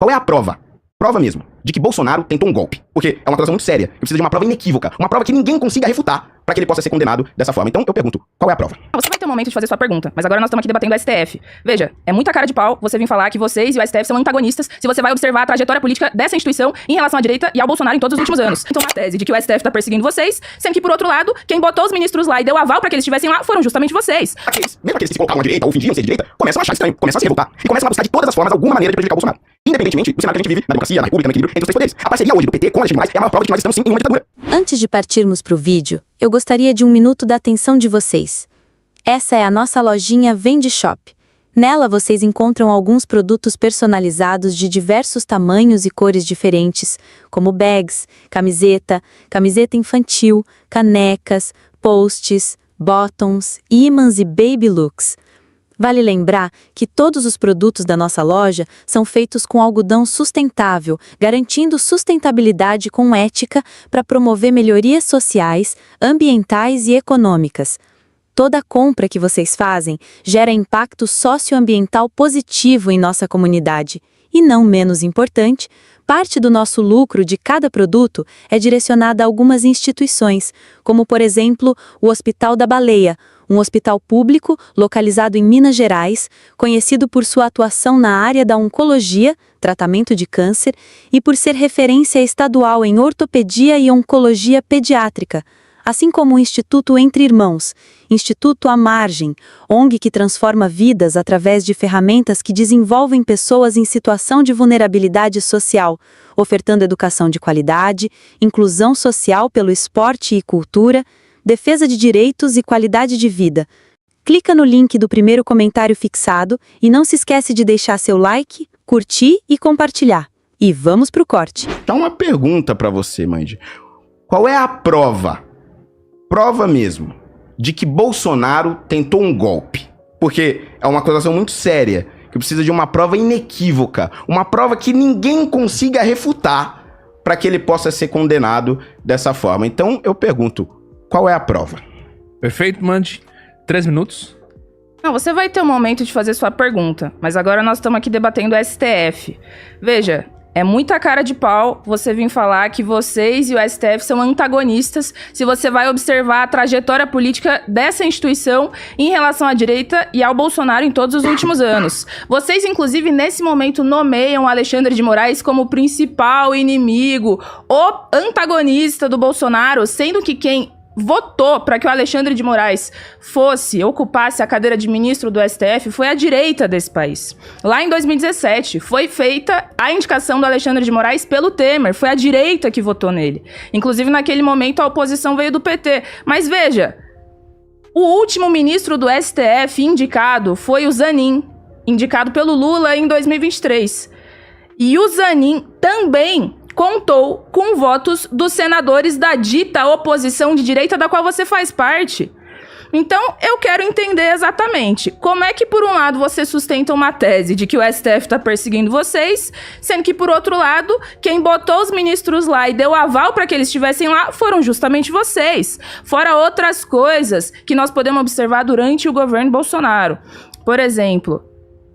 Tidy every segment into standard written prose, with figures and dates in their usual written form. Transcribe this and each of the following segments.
Qual é a prova? Prova mesmo, de que Bolsonaro tentou um golpe. Porque é uma coisa muito séria, que precisa de uma prova inequívoca, uma prova que ninguém consiga refutar para que ele possa ser condenado dessa forma. Então eu pergunto, qual é a prova? Você vai ter um momento de fazer sua pergunta, mas agora nós estamos aqui debatendo o STF. Veja, é muita cara de pau você vir falar que vocês e o STF são antagonistas se você vai observar a trajetória política dessa instituição em relação à direita e ao Bolsonaro em todos os últimos anos. Então a tese de que o STF tá perseguindo vocês, sendo que por outro lado, quem botou os ministros lá e deu aval para que eles estivessem lá foram justamente vocês. Mesmo aqueles que se colocavam à direita ou fingiam ser de direita, começam a achar estranho, começam a se revoltar e começam a buscar de todas as formas alguma maneira de prejudicar o Bolsonaro. Independentemente do cenário que a gente vive, na democracia, na república, no equilíbrio entre os três poderes. A parceria hoje do PT com a Alexandre de Moraes é a maior prova de que nós estamos sim em uma ditadura. Antes de partirmos pro vídeo, eu gostaria de 1 minuto da atenção de vocês. Essa é a nossa lojinha Vende Shop. Nela vocês encontram alguns produtos personalizados de diversos tamanhos e cores diferentes, como bags, camiseta infantil, canecas, posts, bottoms, ímãs e baby looks. Vale lembrar que todos os produtos da nossa loja são feitos com algodão sustentável, garantindo sustentabilidade com ética para promover melhorias sociais, ambientais e econômicas. Toda compra que vocês fazem gera impacto socioambiental positivo em nossa comunidade. E não menos importante, parte do nosso lucro de cada produto é direcionada a algumas instituições, como por exemplo o Hospital da Baleia, um hospital público localizado em Minas Gerais, conhecido por sua atuação na área da oncologia, tratamento de câncer, e por ser referência estadual em ortopedia e oncologia pediátrica, assim como o Instituto Entre Irmãos, Instituto à Margem, ONG que transforma vidas através de ferramentas que desenvolvem pessoas em situação de vulnerabilidade social, ofertando educação de qualidade, inclusão social pelo esporte e cultura, defesa de direitos e qualidade de vida. Clica no link do primeiro comentário fixado e não se esquece de deixar seu like, curtir e compartilhar. E vamos pro corte. Então uma pergunta pra você, Mandy. Qual é a prova? Prova mesmo, de que Bolsonaro tentou um golpe. Porque é uma acusação muito séria, que precisa de uma prova inequívoca, uma prova que ninguém consiga refutar para que ele possa ser condenado dessa forma. Então eu pergunto, qual é a prova? Perfeito, Mandy. 3 minutos. Não, você vai ter um momento de fazer sua pergunta, mas agora nós estamos aqui debatendo o STF. Veja, é muita cara de pau você vir falar que vocês e o STF são antagonistas se você vai observar a trajetória política dessa instituição em relação à direita e ao Bolsonaro em todos os últimos anos. Vocês, inclusive, nesse momento nomeiam Alexandre de Moraes como o principal inimigo, o antagonista do Bolsonaro, sendo que quem votou para que o Alexandre de Moraes ocupasse a cadeira de ministro do STF foi a direita desse país. Lá em 2017, foi feita a indicação do Alexandre de Moraes pelo Temer, foi a direita que votou nele. Inclusive, naquele momento, a oposição veio do PT. Mas veja, o último ministro do STF indicado foi o Zanin, indicado pelo Lula em 2023. E o Zanin também contou com votos dos senadores da dita oposição de direita da qual você faz parte. Então, eu quero entender exatamente como é que, por um lado, você sustenta uma tese de que o STF está perseguindo vocês, sendo que, por outro lado, quem botou os ministros lá e deu aval para que eles estivessem lá foram justamente vocês. Fora outras coisas que nós podemos observar durante o governo Bolsonaro. Por exemplo,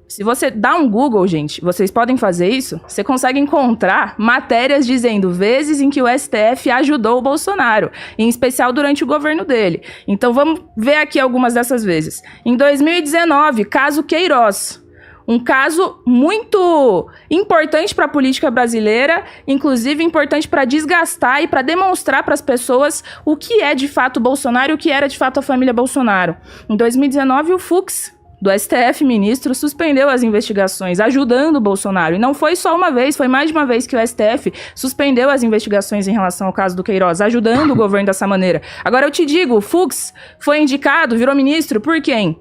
se você dá um Google, gente, vocês podem fazer isso, você consegue encontrar matérias dizendo vezes em que o STF ajudou o Bolsonaro, em especial durante o governo dele. Então vamos ver aqui algumas dessas vezes. Em 2019, caso Queiroz. Um caso muito importante para a política brasileira, inclusive importante para desgastar e para demonstrar para as pessoas o que é de fato Bolsonaro e o que era de fato a família Bolsonaro. Em 2019, o Fux do STF, ministro, suspendeu as investigações, ajudando o Bolsonaro. E não foi só uma vez, foi mais de uma vez que o STF suspendeu as investigações em relação ao caso do Queiroz, ajudando o governo dessa maneira. Agora eu te digo, o Fux foi indicado, virou ministro, por quem?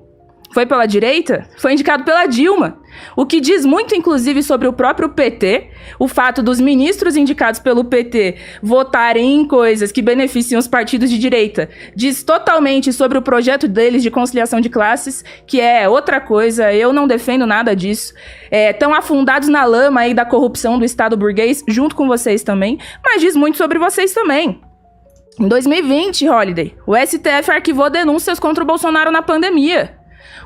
Foi pela direita? Foi indicado pela Dilma. O que diz muito, inclusive, sobre o próprio PT, o fato dos ministros indicados pelo PT votarem em coisas que beneficiam os partidos de direita, diz totalmente sobre o projeto deles de conciliação de classes, que é outra coisa, eu não defendo nada disso. Estão afundados na lama aí da corrupção do Estado burguês, junto com vocês também, mas diz muito sobre vocês também. Em 2020, Holiday, o STF arquivou denúncias contra o Bolsonaro na pandemia.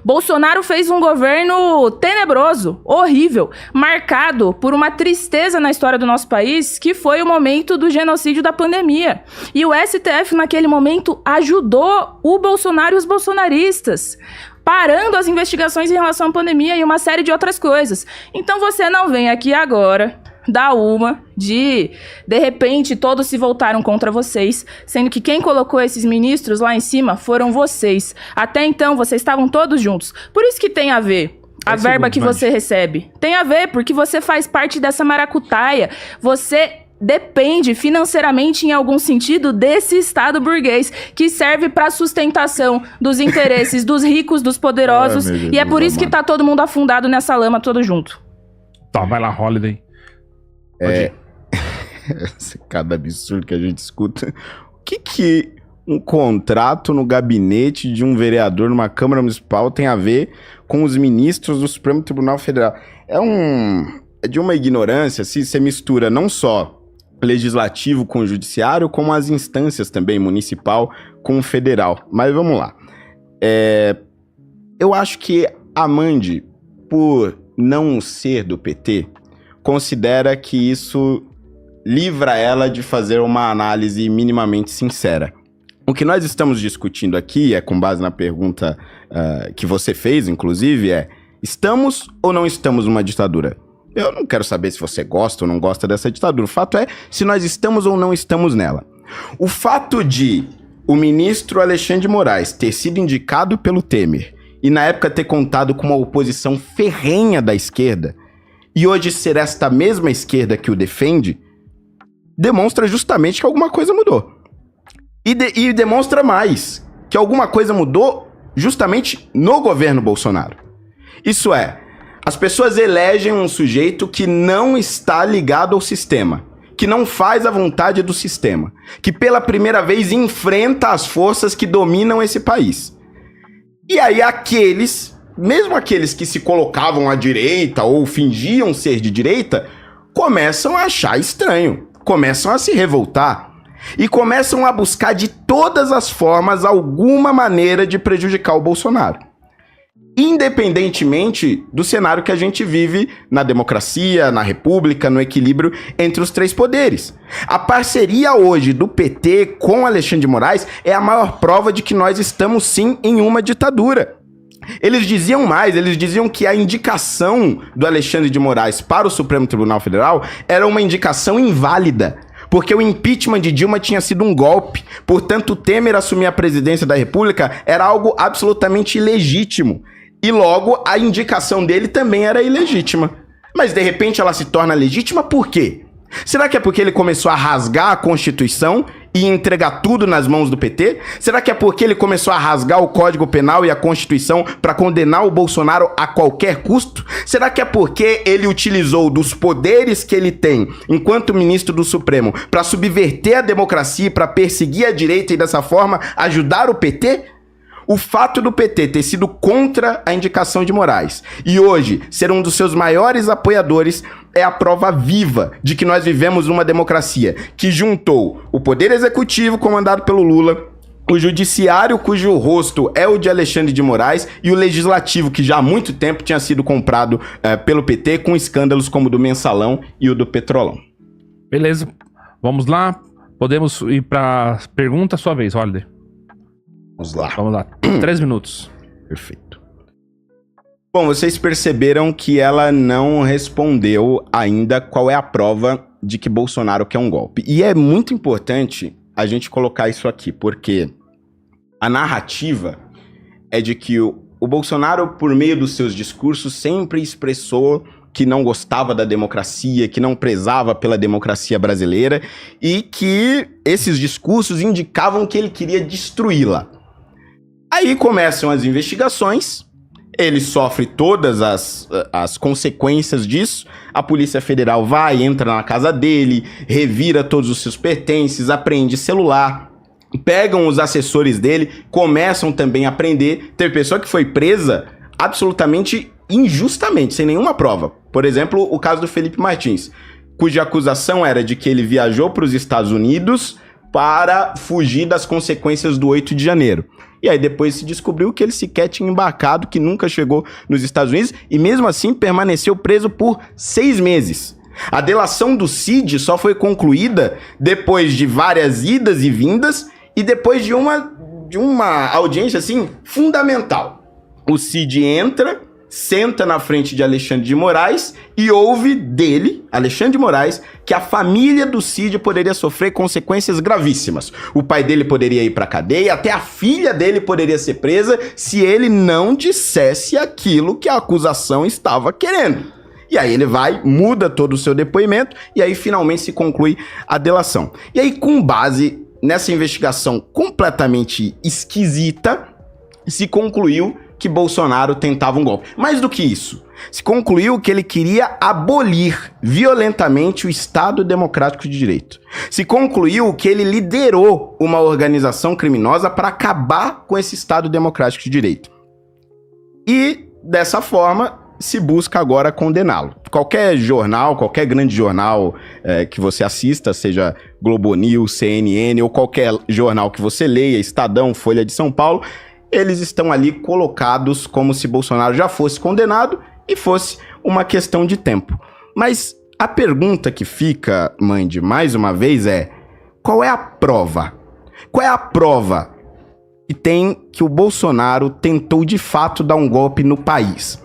Bolsonaro fez um governo tenebroso, horrível, marcado por uma tristeza na história do nosso país, que foi o momento do genocídio da pandemia. E o STF, naquele momento, ajudou o Bolsonaro e os bolsonaristas, parando as investigações em relação à pandemia e uma série de outras coisas. Então você não vem aqui agora dar uma de repente, todos se voltaram contra vocês, sendo que quem colocou esses ministros lá em cima foram vocês. Até então, vocês estavam todos juntos. Por isso que tem a ver a verba que você recebe. Tem a ver, porque você faz parte dessa maracutaia. Você depende financeiramente, em algum sentido, desse Estado burguês, que serve para sustentação dos interesses dos ricos, dos poderosos. E é por isso que tá todo mundo afundado nessa lama, todo junto. Tá, vai lá, Holiday. Cada absurdo que a gente escuta. O que um contrato no gabinete de um vereador numa Câmara Municipal tem a ver com os ministros do Supremo Tribunal Federal? É de uma ignorância, se você mistura não só legislativo com o judiciário, como as instâncias também, municipal com o federal. Mas vamos lá. Eu acho que a Mandy, por não ser do PT, considera que isso livra ela de fazer uma análise minimamente sincera. O que nós estamos discutindo aqui, com base na pergunta que você fez, inclusive, estamos ou não estamos numa ditadura? Eu não quero saber se você gosta ou não gosta dessa ditadura. O fato é se nós estamos ou não estamos nela. O fato de o ministro Alexandre de Moraes ter sido indicado pelo Temer e na época ter contado com uma oposição ferrenha da esquerda, e hoje ser esta mesma esquerda que o defende, demonstra justamente que alguma coisa mudou. E demonstra mais, que alguma coisa mudou justamente no governo Bolsonaro. Isso é, as pessoas elegem um sujeito que não está ligado ao sistema, que não faz a vontade do sistema, que pela primeira vez enfrenta as forças que dominam esse país. E aí mesmo aqueles que se colocavam à direita ou fingiam ser de direita, começam a achar estranho, começam a se revoltar e começam a buscar de todas as formas alguma maneira de prejudicar o Bolsonaro. Independentemente do cenário que a gente vive na democracia, na república, no equilíbrio entre os três poderes. A parceria hoje do PT com Alexandre de Moraes é a maior prova de que nós estamos sim em uma ditadura. Eles diziam mais, eles diziam que a indicação do Alexandre de Moraes para o Supremo Tribunal Federal era uma indicação inválida, porque o impeachment de Dilma tinha sido um golpe, portanto Temer assumir a presidência da República era algo absolutamente ilegítimo, e logo a indicação dele também era ilegítima. Mas de repente ela se torna legítima por quê? Será que é porque ele começou a rasgar a Constituição e entregar tudo nas mãos do PT? Será que é porque ele começou a rasgar o Código Penal e a Constituição para condenar o Bolsonaro a qualquer custo? Será que é porque ele utilizou dos poderes que ele tem enquanto ministro do Supremo para subverter a democracia e para perseguir a direita e dessa forma ajudar o PT? O fato do PT ter sido contra a indicação de Moraes e hoje ser um dos seus maiores apoiadores é a prova viva de que nós vivemos numa democracia que juntou o poder executivo comandado pelo Lula, o judiciário cujo rosto é o de Alexandre de Moraes e o legislativo que já há muito tempo tinha sido comprado pelo PT com escândalos como o do Mensalão e o do Petrolão. Beleza, vamos lá. Podemos ir para pergunta, sua vez, Holiday. Vamos lá. 3 minutos. Perfeito. Bom, vocês perceberam que ela não respondeu ainda qual é a prova de que Bolsonaro quer um golpe. E é muito importante a gente colocar isso aqui, porque a narrativa é de que o Bolsonaro, por meio dos seus discursos, sempre expressou que não gostava da democracia, que não prezava pela democracia brasileira e que esses discursos indicavam que ele queria destruí-la. Aí começam as investigações, ele sofre todas as consequências disso, a Polícia Federal vai, entra na casa dele, revira todos os seus pertences, apreende celular, pegam os assessores dele, começam também a prender. Teve pessoa que foi presa absolutamente injustamente, sem nenhuma prova. Por exemplo, o caso do Felipe Martins, cuja acusação era de que ele viajou para os Estados Unidos para fugir das consequências do 8 de janeiro. E aí depois se descobriu que ele sequer tinha embarcado, que nunca chegou nos Estados Unidos e mesmo assim permaneceu preso por 6 meses. A delação do Cid só foi concluída depois de várias idas e vindas e depois de uma audiência assim fundamental. O Cid entra, senta na frente de Alexandre de Moraes e ouve dele, Alexandre de Moraes, que a família do Cid poderia sofrer consequências gravíssimas. O pai dele poderia ir pra cadeia, até a filha dele poderia ser presa se ele não dissesse aquilo que a acusação estava querendo. E aí ele vai, muda todo o seu depoimento e aí finalmente se conclui a delação. E aí, com base nessa investigação completamente esquisita, se concluiu que Bolsonaro tentava um golpe. Mais do que isso, se concluiu que ele queria abolir violentamente o Estado Democrático de Direito. Se concluiu que ele liderou uma organização criminosa para acabar com esse Estado Democrático de Direito. E, dessa forma, se busca agora condená-lo. Qualquer jornal, qualquer grande jornal que você assista, seja Globo News, CNN ou qualquer jornal que você leia, Estadão, Folha de São Paulo, eles estão ali colocados como se Bolsonaro já fosse condenado e fosse uma questão de tempo. Mas a pergunta que fica, Mandy, mais uma vez é: qual é a prova? Qual é a prova que tem que o Bolsonaro tentou de fato dar um golpe no país?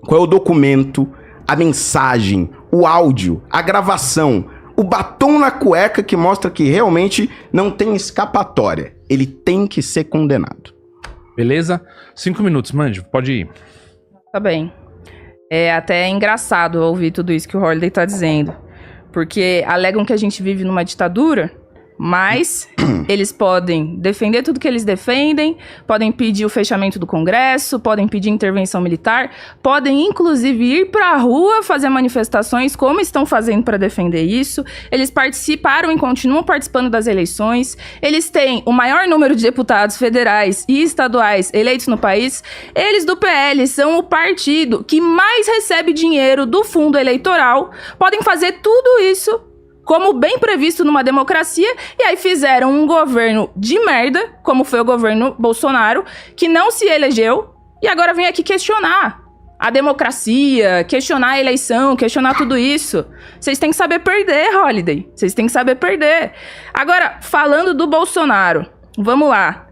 Qual é o documento, a mensagem, o áudio, a gravação, o batom na cueca que mostra que realmente não tem escapatória? Ele tem que ser condenado. Beleza? 5 minutos, Mandy, pode ir. Tá bem. É até engraçado ouvir tudo isso que o Holiday tá dizendo. Porque alegam que a gente vive numa ditadura, mas eles podem defender tudo que eles defendem, podem pedir o fechamento do Congresso, podem pedir intervenção militar, podem inclusive ir pra rua fazer manifestações, como estão fazendo para defender isso. Eles participaram e continuam participando das eleições. Eles têm o maior número de deputados federais e estaduais eleitos no país. Eles do PL são o partido que mais recebe dinheiro do fundo eleitoral. Podem fazer tudo isso como bem previsto numa democracia, e aí fizeram um governo de merda, como foi o governo Bolsonaro, que não se elegeu, e agora vem aqui questionar a democracia, questionar a eleição, questionar tudo isso. Vocês têm que saber perder, Holiday. Vocês têm que saber perder. Agora, falando do Bolsonaro, vamos lá.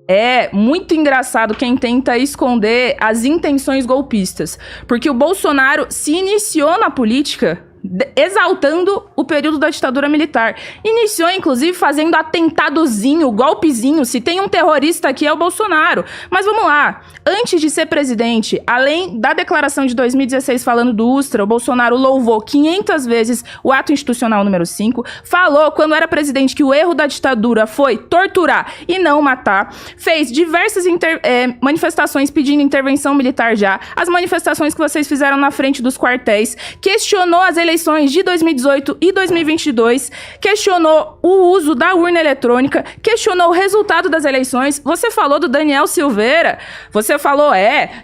É muito engraçado quem tenta esconder as intenções golpistas, porque o Bolsonaro se iniciou na política exaltando o período da ditadura militar. Iniciou, inclusive, fazendo atentadozinho, golpezinho. Se tem um terrorista aqui, é o Bolsonaro. Mas vamos lá. Antes de ser presidente, além da declaração de 2016 falando do Ustra, o Bolsonaro louvou 500 vezes o ato institucional número 5. Falou, quando era presidente, que o erro da ditadura foi torturar e não matar. Fez diversas manifestações pedindo intervenção militar já. As manifestações que vocês fizeram na frente dos quartéis. Questionou as eleições de 2018 e 2022, questionou o uso da urna eletrônica, questionou o resultado das eleições. Você falou do Daniel Silveira, você falou,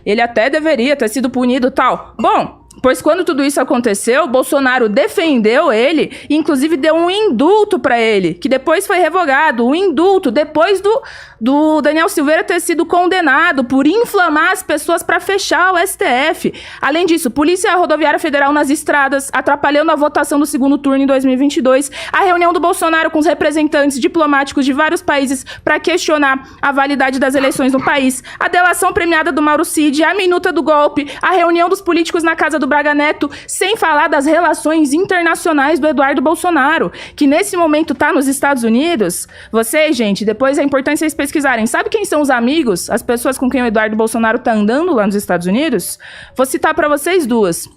ele até deveria ter sido punido e tal. Bom, pois quando tudo isso aconteceu, Bolsonaro defendeu ele e inclusive deu um indulto pra ele, que depois foi revogado, um indulto depois do Daniel Silveira ter sido condenado por inflamar as pessoas para fechar o STF. Além disso, Polícia Rodoviária Federal nas estradas, atrapalhando a votação do segundo turno em 2022, a reunião do Bolsonaro com os representantes diplomáticos de vários países para questionar a validade das eleições no país, a delação premiada do Mauro Cid, a minuta do golpe, a reunião dos políticos na casa do Braga Neto, sem falar das relações internacionais do Eduardo Bolsonaro, que nesse momento tá nos Estados Unidos. Vocês, gente, depois é importante vocês pesquisarem. Sabe quem são os amigos, as pessoas com quem o Eduardo Bolsonaro tá andando lá nos Estados Unidos? Vou citar pra vocês duas.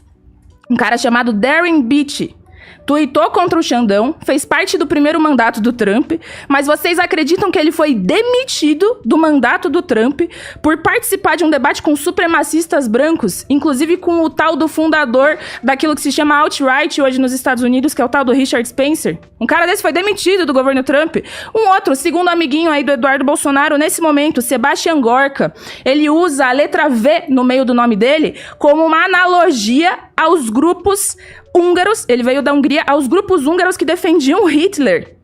Um cara chamado Darren Beattie. Tuitou contra o Xandão, fez parte do primeiro mandato do Trump, mas vocês acreditam que ele foi demitido do mandato do Trump por participar de um debate com supremacistas brancos, inclusive com o tal do fundador daquilo que se chama alt-right hoje nos Estados Unidos, que é o tal do Richard Spencer? Um cara desse foi demitido do governo Trump. Um outro, segundo amiguinho aí do Eduardo Bolsonaro, nesse momento, Sebastian Gorka, ele usa a letra V no meio do nome dele como uma analogia aos grupos húngaros, ele veio da Hungria, aos grupos húngaros que defendiam Hitler.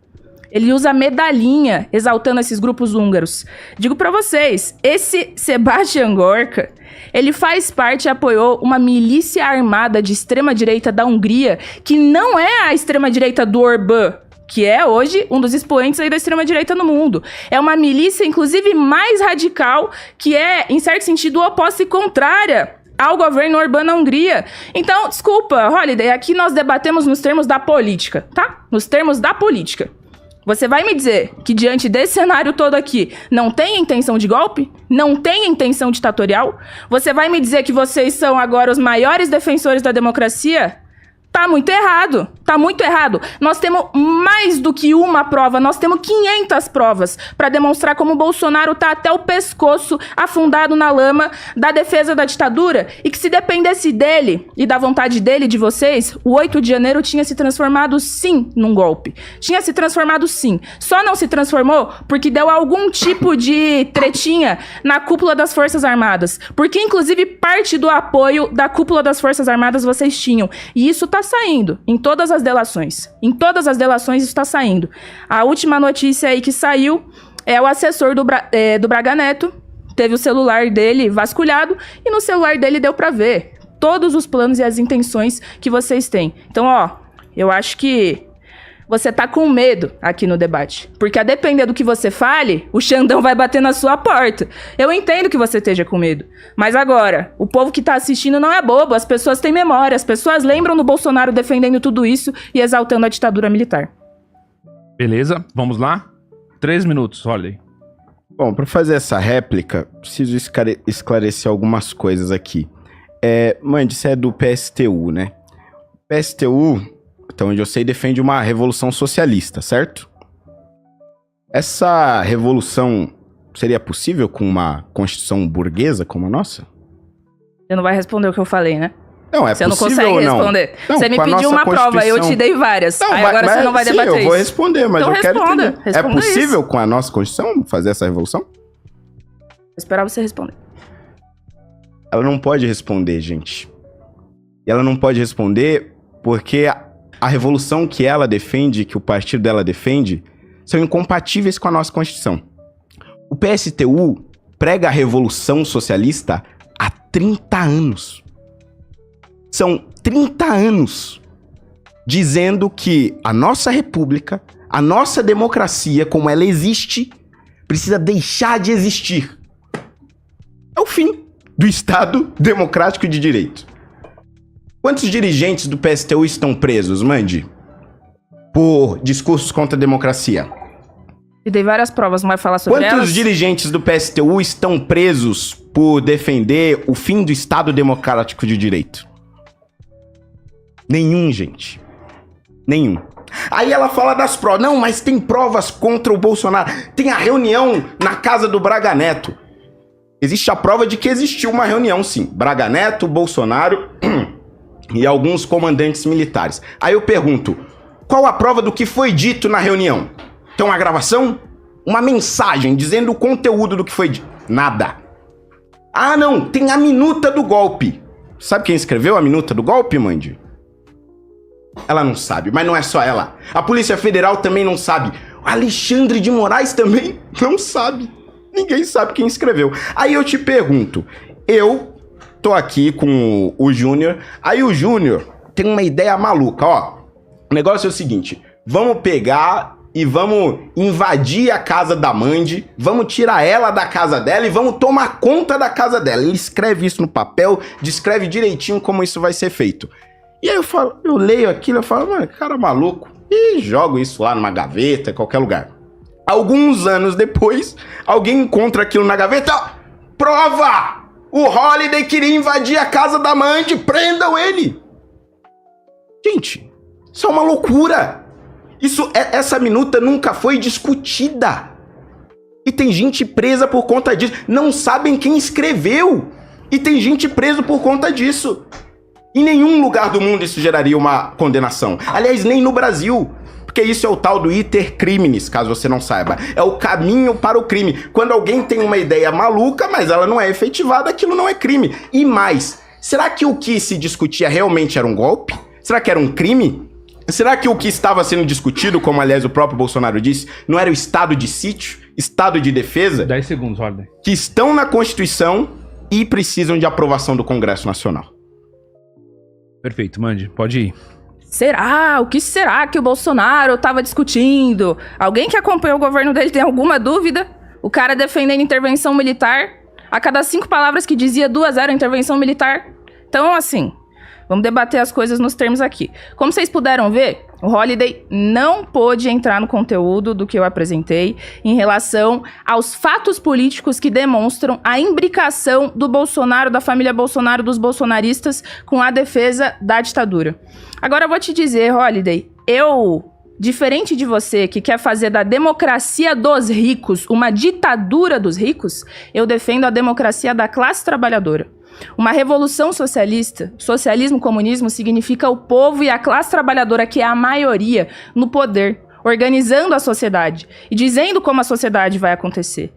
Ele usa medalhinha exaltando esses grupos húngaros. Digo pra vocês, esse Sebastian Gorka, ele faz parte e apoiou uma milícia armada de extrema-direita da Hungria, que não é a extrema-direita do Orbán, que é hoje um dos expoentes aí da extrema-direita no mundo. É uma milícia, inclusive, mais radical, que é, em certo sentido, oposta e contrária ao governo Orbán na Hungria. Então, desculpa, Holiday, aqui nós debatemos nos termos da política, tá? Nos termos da política. Você vai me dizer que diante desse cenário todo aqui, não tem intenção de golpe? Não tem intenção ditatorial? Você vai me dizer que vocês são agora os maiores defensores da democracia? Tá muito errado, tá muito errado. Nós temos mais do que uma prova, nós temos 500 provas para demonstrar como o Bolsonaro tá até o pescoço afundado na lama da defesa da ditadura e que se dependesse dele e da vontade dele, de vocês, o 8 de janeiro tinha se transformado sim num golpe. Tinha se transformado sim. Só não se transformou porque deu algum tipo de tretinha na cúpula das Forças Armadas. Porque inclusive parte do apoio da cúpula das Forças Armadas vocês tinham. E isso tá saindo em todas as delações. Em todas as delações isso está saindo. A última notícia aí que saiu é o assessor do Braga Neto. Teve o celular dele vasculhado e no celular dele deu para ver todos os planos e as intenções que vocês têm. Então, ó, eu acho que você tá com medo aqui no debate. Porque a depender do que você fale, o Xandão vai bater na sua porta. Eu entendo que você esteja com medo. Mas agora, o povo que tá assistindo não é bobo. As pessoas têm memória. As pessoas lembram do Bolsonaro defendendo tudo isso e exaltando a ditadura militar. Beleza, vamos lá? 3 minutos, olha aí. Bom, para fazer essa réplica, preciso esclarecer algumas coisas aqui. Mandy, você é do PSTU, né? PSTU, até onde eu sei, defende uma revolução socialista, certo? Essa revolução seria possível com uma constituição burguesa como a nossa? Você não vai responder o que eu falei, né? Não, é você possível não consegue ou não? responder. Não, você me pediu uma prova, eu te dei várias. Não, aí agora você não vai debater isso. Sim, eu vou isso. responder, mas então eu quero entender. É Responda possível isso. com a nossa constituição fazer essa revolução? Vou esperar você responder. Ela não pode responder, gente. E ela não pode responder porque a revolução que ela defende, que o partido dela defende, são incompatíveis com a nossa Constituição. O PSTU prega a revolução socialista há 30 anos. São 30 anos dizendo que a nossa república, a nossa democracia, como ela existe, precisa deixar de existir. É o fim do Estado democrático de direito. Quantos dirigentes do PSTU estão presos, Mandy? Por discursos contra a democracia? E dei várias provas, não vai falar sobre elas? Quantos dirigentes do PSTU estão presos por defender o fim do Estado democrático de direito? Nenhum, gente. Nenhum. Aí ela fala das provas. Não, mas tem provas contra o Bolsonaro. Tem a reunião na casa do Braga Neto. Existe a prova de que existiu uma reunião, sim. Braga Neto, Bolsonaro e alguns comandantes militares. Aí eu pergunto, qual a prova do que foi dito na reunião? Tem uma gravação? Uma mensagem dizendo o conteúdo do que foi dito? Nada. Ah, não, tem a minuta do golpe. Sabe quem escreveu a minuta do golpe, Mandy? Ela não sabe, mas não é só ela. A Polícia Federal também não sabe. O Alexandre de Moraes também não sabe. Ninguém sabe quem escreveu. Aí eu te pergunto, eu tô aqui com o Júnior, aí o Júnior tem uma ideia maluca, ó. O negócio é o seguinte, vamos pegar e vamos invadir a casa da Mandy, vamos tirar ela da casa dela e vamos tomar conta da casa dela. Ele escreve isso no papel, descreve direitinho como isso vai ser feito. E aí eu leio aquilo, eu falo, mano, cara maluco, e jogo isso lá numa gaveta, em qualquer lugar. Alguns anos depois, alguém encontra aquilo na gaveta, prova! O Holiday queria invadir a casa da Mandy, prendam ele! Gente, isso é uma loucura! Essa minuta nunca foi discutida. E tem gente presa por conta disso. Não sabem quem escreveu. E tem gente presa por conta disso. Em nenhum lugar do mundo isso geraria uma condenação. Aliás, nem no Brasil. Porque isso é o tal do iter criminis, caso você não saiba. É o caminho para o crime. Quando alguém tem uma ideia maluca, mas ela não é efetivada, aquilo não é crime. E mais, será que o que se discutia realmente era um golpe? Será que era um crime? Será que o que estava sendo discutido, como aliás o próprio Bolsonaro disse, não era o estado de sítio, estado de defesa? 10 segundos, Holiday. Que estão na Constituição e precisam de aprovação do Congresso Nacional. Perfeito, Mandy, pode ir. Será? O que será que o Bolsonaro estava discutindo? Alguém que acompanhou o governo dele tem alguma dúvida? O cara defendendo intervenção militar? A cada 5 palavras que dizia, 2 eram intervenção militar? Então, assim, vamos debater as coisas nos termos aqui. Como vocês puderam ver, o Holiday não pôde entrar no conteúdo do que eu apresentei em relação aos fatos políticos que demonstram a imbricação do Bolsonaro, da família Bolsonaro, dos bolsonaristas com a defesa da ditadura. Agora eu vou te dizer, Holiday, diferente de você que quer fazer da democracia dos ricos uma ditadura dos ricos, eu defendo a democracia da classe trabalhadora. Uma revolução socialista, socialismo, comunismo, significa o povo e a classe trabalhadora, que é a maioria, no poder, organizando a sociedade e dizendo como a sociedade vai acontecer.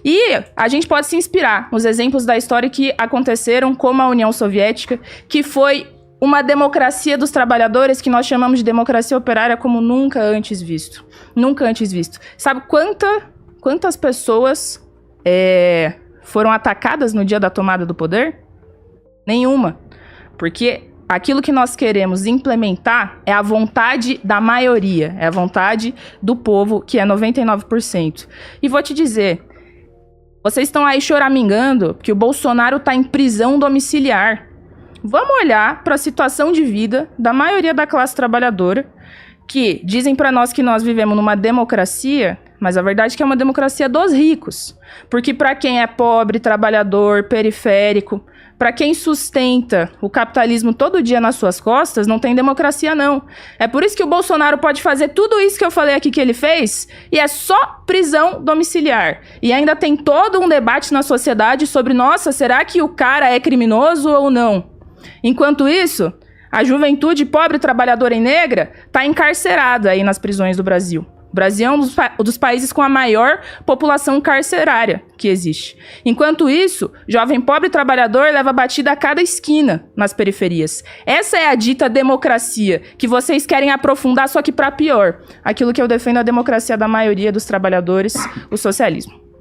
E a gente pode se inspirar nos exemplos da história que aconteceram, como a União Soviética, que foi uma democracia dos trabalhadores que nós chamamos de democracia operária como nunca antes visto. Nunca antes visto. Sabe quantas pessoas foram atacadas no dia da tomada do poder? Nenhuma. Porque aquilo que nós queremos implementar é a vontade da maioria, é a vontade do povo, que é 99%. E vou te dizer, vocês estão aí choramingando que o Bolsonaro está em prisão domiciliar. Vamos olhar para a situação de vida da maioria da classe trabalhadora, que dizem para nós que nós vivemos numa democracia, mas a verdade é que é uma democracia dos ricos. Porque para quem é pobre, trabalhador, periférico, para quem sustenta o capitalismo todo dia nas suas costas, não tem democracia, não. É por isso que o Bolsonaro pode fazer tudo isso que eu falei aqui que ele fez, e é só prisão domiciliar. E ainda tem todo um debate na sociedade sobre, nossa, será que o cara é criminoso ou não? Enquanto isso, a juventude pobre, trabalhadora e negra está encarcerada aí nas prisões do Brasil. O Brasil é um dos países com a maior população carcerária que existe. Enquanto isso, jovem pobre trabalhador leva batida a cada esquina nas periferias. Essa é a dita democracia que vocês querem aprofundar, só que para pior. Aquilo que eu defendo é a democracia da maioria dos trabalhadores, o socialismo.